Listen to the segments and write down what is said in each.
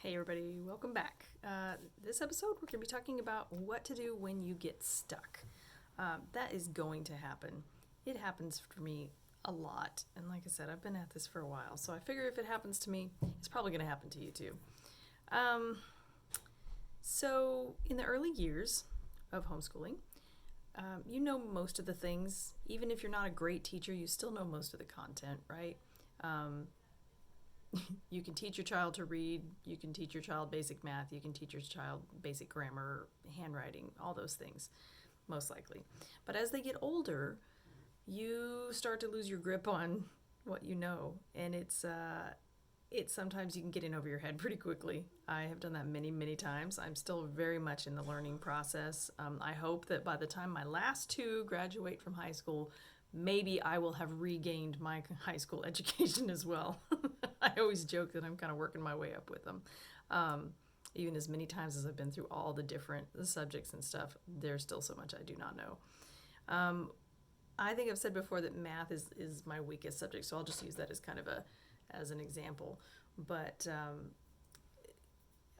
Hey everybody, welcome back. This episode we're going to be talking about what to do when you get stuck. That is going to happen. It happens for me a lot, and like I said, I've been at this for a while, so I figure if it happens to me, it's probably going to happen to you too. So in the early years of homeschooling, you know most of the things. Even if you're not a great teacher, you still know most of the content, right? You can teach your child to read, you can teach your child basic math, you can teach your child basic grammar, handwriting, all those things, most likely. But as they get older, you start to lose your grip on what you know, and it's sometimes you can get in over your head pretty quickly. I have done that many times. I'm still very much in the learning process. I hope that by the time my last two graduate from high school, maybe I will have regained my high school education as well. I always joke that I'm kind of working my way up with them. Even as many times as I've been through all the different subjects and stuff, there's still so much I do not know. I think I've said before that math is my weakest subject, so I'll just use that as kind of as an example. But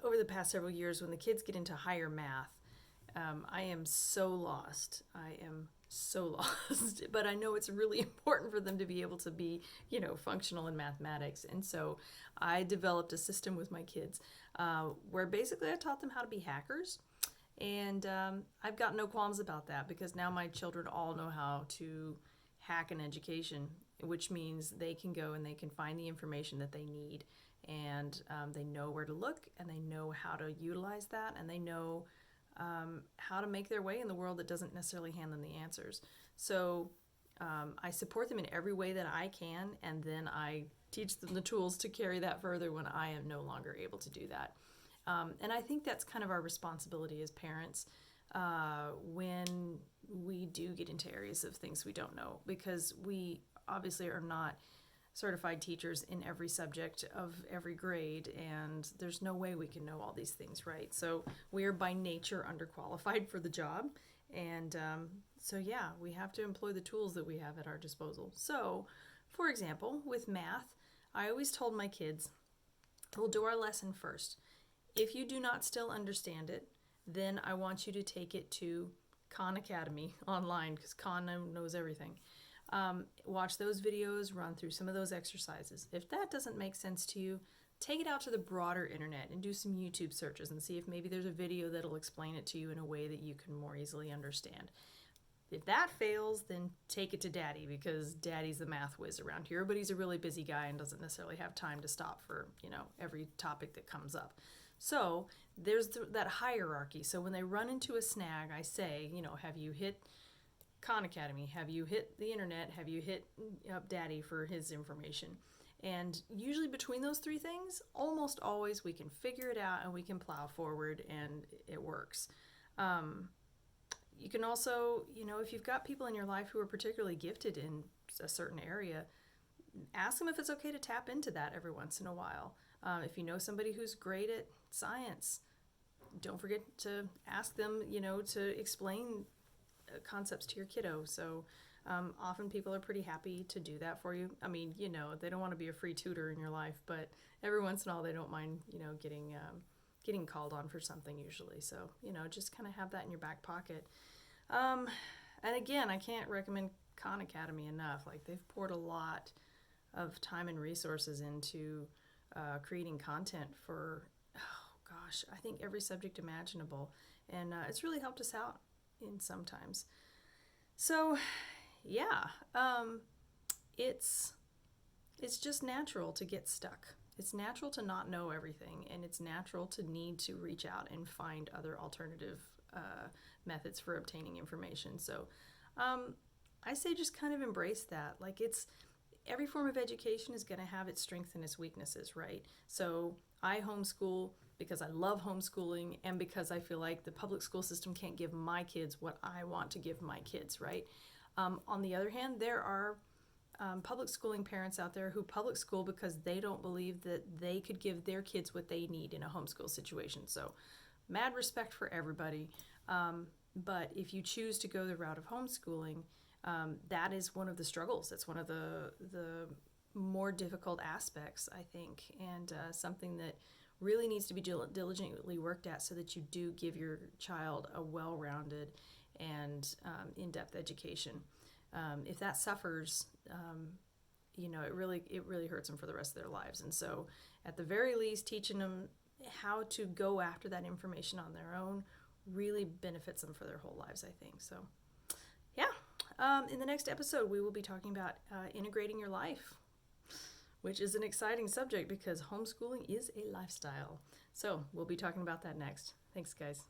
over the past several years, when the kids get into higher math, I am so lost. I am so lost, but I know it's really important for them to be able to be, functional in mathematics. And so I developed a system with my kids where basically I taught them how to be hackers. And I've got no qualms about that because now my children all know how to hack an education, which means they can go and they can find the information that they need. And they know where to look and they know how to utilize that and they know how to make their way in the world that doesn't necessarily hand them the answers. So I support them in every way that I can, and then I teach them the tools to carry that further when I am no longer able to do that. And I think that's kind of our responsibility as parents when we do get into areas of things we don't know, because we obviously are not certified teachers in every subject of every grade, and there's no way we can know all these things, right? So we are by nature underqualified for the job, and so yeah, we have to employ the tools that we have at our disposal. So, for example, with math, I always told my kids, we'll do our lesson first. If you do not still understand it, then I want you to take it to Khan Academy online, because Khan knows everything. Watch those videos, run through some of those exercises. If that doesn't make sense to you, take it out to the broader internet and do some YouTube searches and see if maybe there's a video that'll explain it to you in a way that you can more easily understand. If that fails, then take it to Daddy, because Daddy's the math whiz around here, but he's a really busy guy and doesn't necessarily have time to stop for, every topic that comes up. So there's that hierarchy. So when they run into a snag, I say, have you hit Khan Academy? Have you hit the internet? Have you hit up Daddy for his information? And usually between those three things, almost always we can figure it out and we can plow forward and it works. You can also, if you've got people in your life who are particularly gifted in a certain area, ask them if it's okay to tap into that every once in a while. If you know somebody who's great at science, don't forget to ask them, to explain concepts to your kiddo. So often people are pretty happy to do that for you. I mean, they don't want to be a free tutor in your life, but every once in a while they don't mind, getting called on for something usually. So, just kind of have that in your back pocket. And again, I can't recommend Khan Academy enough. Like, they've poured a lot of time and resources into creating content for, I think every subject imaginable. And it's really helped us out in sometimes. So yeah, it's just natural to get stuck. It's natural to not know everything, and it's natural to need to reach out and find other alternative methods for obtaining information. So I say just kind of embrace that. Like, every form of education is going to have its strengths and its weaknesses, right? So I homeschool because I love homeschooling and because I feel like the public school system can't give my kids what I want to give my kids, right? On the other hand, there are public schooling parents out there who public school because they don't believe that they could give their kids what they need in a homeschool situation. So mad respect for everybody. But if you choose to go the route of homeschooling, that is one of the struggles. That's one of the more difficult aspects, I think, and something that really needs to be diligently worked at so that you do give your child a well-rounded and in-depth education. If that suffers, it really hurts them for the rest of their lives. And so at the very least, teaching them how to go after that information on their own really benefits them for their whole lives, I think. So yeah, in the next episode, we will be talking about integrating your life, which is an exciting subject because homeschooling is a lifestyle. So we'll be talking about that next. Thanks, guys.